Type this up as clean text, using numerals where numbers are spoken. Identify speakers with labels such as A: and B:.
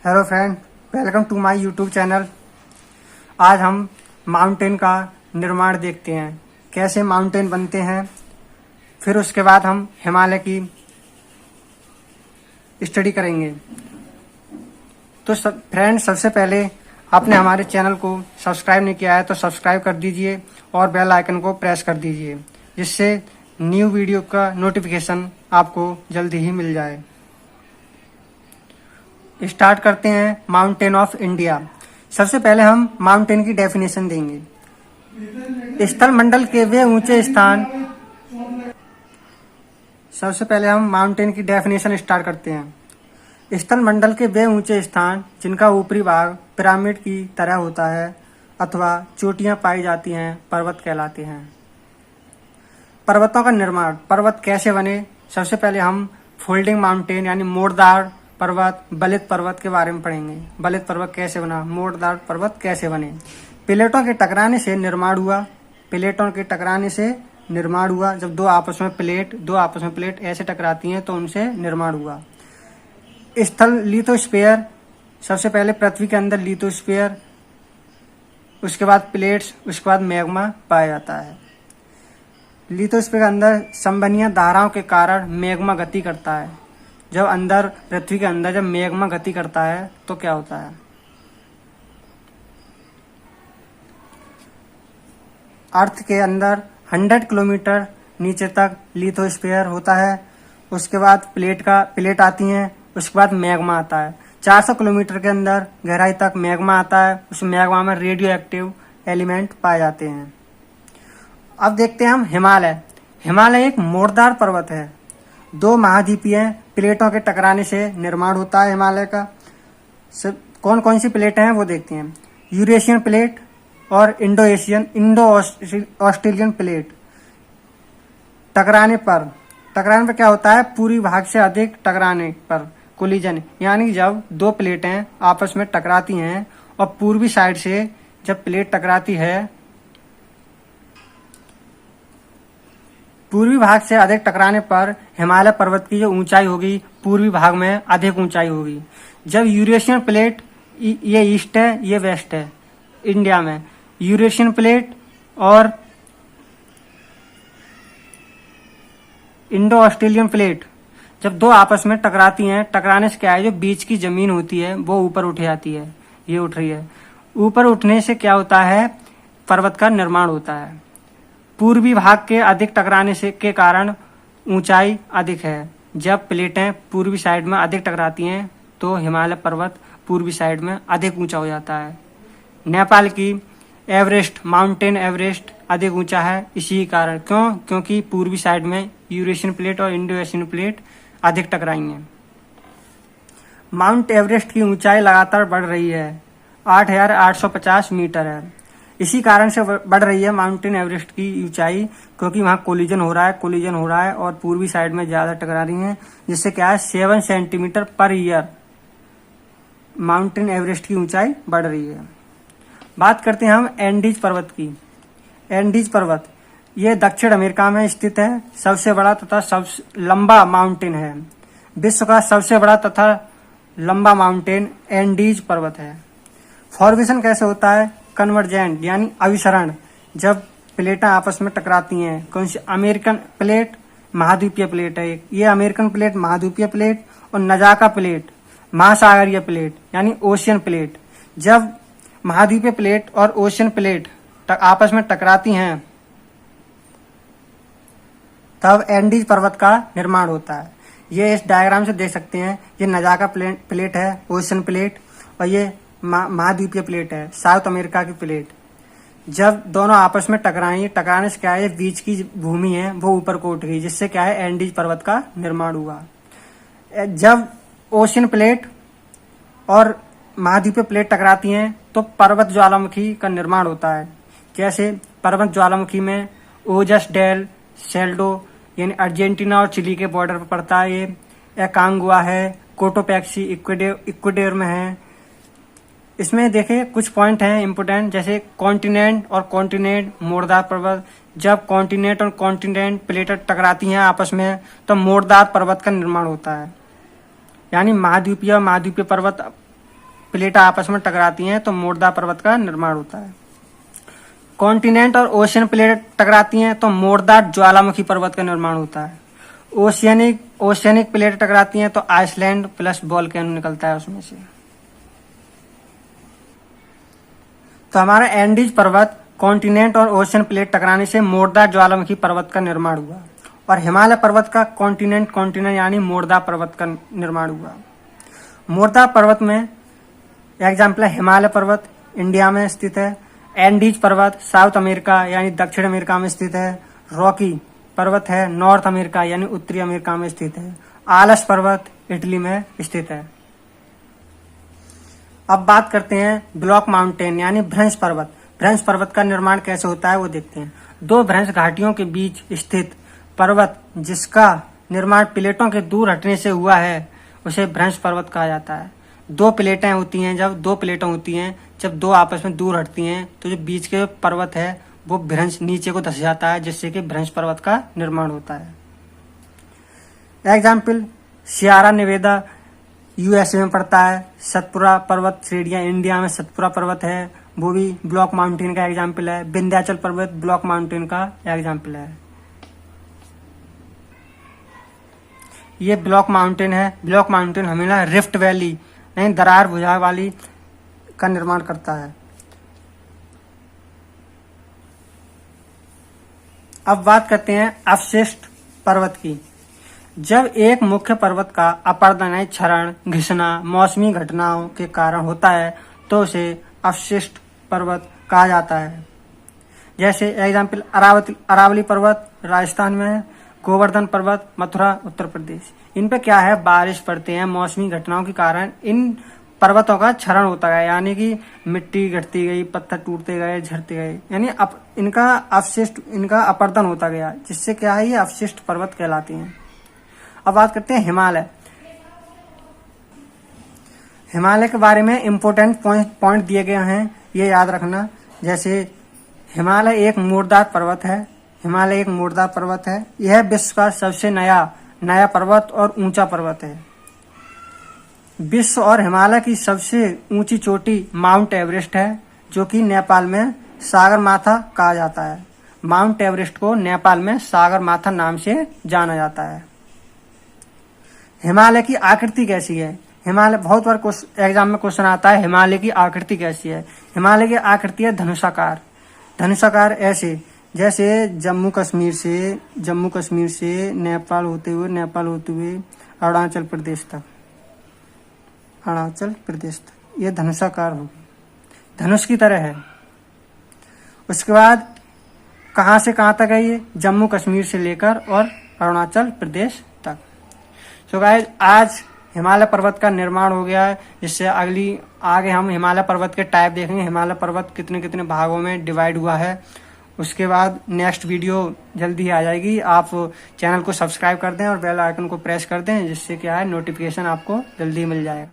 A: Hello friend, welcome to my YouTube channel. आज हम mountain का निर्माण देखते हैं, कैसे माउंटेन बनते हैं। फिर उसके बाद हम हिमालय की स्टडी करेंगे। तो फ्रेंड, सबसे पहले आपने हमारे चैनल को सब्सक्राइब नहीं किया है तो सब्सक्राइब कर दीजिए और बेल आइकन को प्रेस कर दीजिए, जिससे न्यू वीडियो का नोटिफिकेशन आपको जल्दी ही मिल जाए। स्टार्ट करते हैं माउंटेन ऑफ इंडिया। सबसे पहले हम माउंटेन की डेफिनेशन देंगे। स्थल मंडल के वे ऊंचे स्थान। सबसे पहले हम माउंटेन की डेफिनेशन स्टार्ट करते हैं। स्थल मंडल के वे ऊंचे स्थान जिनका ऊपरी भाग पिरामिड की तरह होता है अथवा चोटियां पाई जाती हैं, पर्वत कहलाते हैं। पर्वतों का निर्माण। पर्वत कैसे बने? सबसे पहले हम फोल्डिंग माउंटेन यानी मोड़दार पर्वत, बलित पर्वत के बारे में पढ़ेंगे। बलित पर्वत कैसे बना, मोड़दार पर्वत कैसे बने। प्लेटों के टकराने से निर्माण हुआ। प्लेटों के टकराने से निर्माण हुआ। जब दो आपस में प्लेट ऐसे टकराती हैं तो उनसे निर्माण हुआ। स्थल लिथोस्फीयर। सबसे पहले पृथ्वी के अंदर लिथोस्फीयर, उसके बाद प्लेट्स, उसके बाद मैग्मा पाया जाता है। लिथोस्फीयर के अंदर संवहनीय धाराओं के कारण मैग्मा गति करता है। जब अंदर पृथ्वी के अंदर जब मैग्मा गति करता है तो क्या होता है? अर्थ के अंदर 100 किलोमीटर नीचे तक लिथोस्फीयर होता है। उसके बाद प्लेट आती हैं, उसके बाद मैग्मा आता है। 400 किलोमीटर के अंदर गहराई तक मैग्मा आता है। उस मैग्मा में रेडियो एक्टिव एलिमेंट पाए जाते हैं। अब देखते हैं हम हिमालय। हिमालय एक मोड़दार पर्वत है। दो महाद्वीपीय प्लेटों के टकराने से निर्माण होता है हिमालय का। कौन कौन सी प्लेटें हैं वो देखते हैं। यूरेशियन प्लेट और इंडो ऑस्ट्रेलियन प्लेट। टकराने पर क्या होता है? पूर्वी भाग से अधिक टकराने पर कोलिजन, यानी जब दो प्लेटें आपस में टकराती हैं और पूर्वी साइड से जब प्लेट टकराती है, पूर्वी भाग से अधिक टकराने पर हिमालय पर्वत की जो ऊंचाई होगी पूर्वी भाग में अधिक ऊंचाई होगी। जब यूरेशियन प्लेट, ये ईस्ट है ये वेस्ट है इंडिया में, यूरेशियन प्लेट और इंडो ऑस्ट्रेलियन प्लेट जब दो आपस में टकराती हैं, टकराने से क्या है, जो बीच की जमीन होती है वो ऊपर उठ जाती है। ये उठ रही है। ऊपर उठने से क्या होता है? पर्वत का निर्माण होता है। पूर्वी भाग के अधिक टकराने से के कारण ऊंचाई अधिक है। जब प्लेटें पूर्वी साइड में अधिक टकराती हैं तो हिमालय पर्वत पूर्वी साइड में अधिक ऊंचा हो जाता है। नेपाल की एवरेस्ट, माउंटेन एवरेस्ट अधिक ऊंचा है इसी कारण। क्यों? क्योंकि पूर्वी साइड में यूरेशियन प्लेट और इंडो एशियन प्लेट अधिक टकराई हैं। माउंट एवरेस्ट की ऊंचाई लगातार बढ़ रही है, 8,850 मीटर है। इसी कारण से बढ़ रही है माउंटेन एवरेस्ट की ऊंचाई, क्योंकि वहां कोलिजन हो रहा है और पूर्वी साइड में ज्यादा टकरा रही है, जिससे क्या है 7 centimetre per year mountain Everest की ऊंचाई बढ़ रही है। बात करते हैं हम एंडीज पर्वत की। एंडीज पर्वत ये दक्षिण अमेरिका में स्थित है। सबसे बड़ा तथा सबसे लंबा माउंटेन है। विश्व का सबसे बड़ा तथा लंबा माउंटेन एंडीज पर्वत है। फॉर्मेशन कैसे होता है? कन्वर्जेंट यानी अभिसरण। जब प्लेटें आपस में टकराती हैं, कौन सी? अमेरिकन प्लेट, महाद्वीपीय प्लेट है। ये अमेरिकन प्लेट, महाद्वीपीय प्लेट और नजाका प्लेट, महासागरीय प्लेट यानी ओशियन प्लेट। जब महाद्वीपीय प्लेट और ओशियन प्लेट आपस में टकराती हैं तब एंडीज पर्वत का निर्माण होता है। ये इस डायग्राम से देख सकते हैं। ये नजाका प्लेट है, ओशियन प्लेट, और ये महाद्वीपीय प्लेट है, साउथ अमेरिका की प्लेट। जब दोनों आपस में टकराने से क्या है, बीच की भूमि है वो ऊपर को उठ गई, जिससे क्या है एंडीज पर्वत का निर्माण हुआ। जब ओशियन प्लेट और महाद्वीपीय प्लेट टकराती हैं तो पर्वत ज्वालामुखी का निर्माण होता है। जैसे पर्वत ज्वालामुखी में ओजस डेल सेल्डो यानी अर्जेंटीना और चिली के बॉर्डर पर पड़ता है। ये एकांगुआ है, कोटोपैक्सी इक्वेडोर में है। इसमें देखें कुछ पॉइंट हैं इम्पोर्टेंट, जैसे कॉन्टिनेंट और कॉन्टिनेंट मोड़दार पर्वत। जब कॉन्टिनेंट और कॉन्टिनेंट प्लेटें टकराती हैं आपस में तो मोड़दार पर्वत का निर्माण होता है, यानी महाद्वीपीय पर्वत प्लेटें आपस में टकराती हैं तो मोड़दार पर्वत का निर्माण होता है। कॉन्टिनेंट और ओशियन प्लेट टकराती हैं तो मोड़दार ज्वालामुखी पर्वत का निर्माण होता है। ओशियनिक प्लेट टकराती हैं तो आइसलैंड प्लस वोल्केनो निकलता है उसमें से। तो हमारा एंडीज पर्वत कॉन्टिनेंट और ओशियन प्लेट टकराने से मोड़दार ज्वालामुखी पर्वत का निर्माण हुआ और हिमालय पर्वत का कॉन्टिनेंट यानी मोड़दार पर्वत का निर्माण हुआ। मोड़दार पर्वत में एग्जाम्पल है हिमालय पर्वत इंडिया में स्थित है, एंडीज पर्वत साउथ अमेरिका यानी दक्षिण अमेरिका में स्थित है, रॉकी पर्वत है नॉर्थ अमेरिका यानी उत्तरी अमेरिका में स्थित है, आलस पर्वत इटली में स्थित है। अब बात करते हैं ब्लॉक माउंटेन यानी भ्रंश पर्वत। भ्रंश पर्वत का निर्माण कैसे होता है वो देखते हैं। दो भ्रंश घाटियों के बीच स्थित पर्वत जिसका निर्माण प्लेटों के दूर हटने से हुआ है उसे भ्रंश पर्वत कहा जाता है। दो प्लेटें होती हैं, जब दो आपस में दूर हटती हैं तो जो बीच के पर्वत है वो भ्रंश नीचे को धस जाता है जिससे कि भ्रंश पर्वत का निर्माण होता है। एग्जाम्पल सियारा नेवादा यूएसए में पड़ता है, सतपुरा पर्वत श्रेणियां इंडिया में सतपुरा पर्वत है, वो भी ब्लॉक माउंटेन का एग्जाम्पल है। विंध्याचल पर्वत ब्लॉक माउंटेन का एग्जाम्पल है। ये ब्लॉक माउंटेन है। ब्लॉक माउंटेन हमेशा रिफ्ट वैली यानी दरार भुजा वाली का निर्माण करता है। अब बात करते हैं अवशिष्ट पर्वत की। जब एक मुख्य पर्वत का अपरदन क्षरण घिसना मौसमी घटनाओं के कारण होता है तो उसे अवशिष्ट पर्वत कहा जाता है। जैसे एग्जाम्पल अरावली पर्वत राजस्थान में है, गोवर्धन पर्वत मथुरा उत्तर प्रदेश। इन पे क्या है बारिश पड़ते हैं, मौसमी घटनाओं के कारण इन पर्वतों का क्षरण होता गया यानी कि मिट्टी घटती गई, पत्थर टूटते गए, झड़ते गए, यानी इनका अपरदन होता गया जिससे क्या है ये अवशिष्ट पर्वत कहलाते हैं। अब बात करते हैं हिमालय। हिमालय के बारे में इम्पोर्टेंट पॉइंट दिए गए हैं, ये याद रखना। जैसे हिमालय एक मोड़दार पर्वत है। यह विश्व का सबसे नया पर्वत और ऊंचा पर्वत है। विश्व और हिमालय की सबसे ऊंची चोटी माउंट एवरेस्ट है जो कि नेपाल में सागरमाथा कहा जाता है। माउंट एवरेस्ट को नेपाल में सागरमाथा नाम से जाना जाता है। हिमालय की आकृति कैसी है? हिमालय बहुत बार एग्जाम में क्वेश्चन आता है हिमालय की आकृति कैसी है। हिमालय की आकृति है धनुषाकार ऐसे जैसे जम्मू कश्मीर से नेपाल होते हुए अरुणाचल प्रदेश तक ये धनुषाकार होगी, धनुष की तरह है। उसके बाद कहाँ से कहाँ तक है ये? जम्मू कश्मीर से लेकर और अरुणाचल प्रदेश तक। सो गाइस आज हिमालय पर्वत का निर्माण हो गया है, जिससे आगे हम हिमालय पर्वत के टाइप देखेंगे, हिमालय पर्वत कितने कितने भागों में डिवाइड हुआ है। उसके बाद नेक्स्ट वीडियो जल्दी ही आ जाएगी। आप चैनल को सब्सक्राइब कर दें और बेल आइकन को प्रेस कर दें जिससे क्या है नोटिफिकेशन आपको जल्दी मिल जाएगा।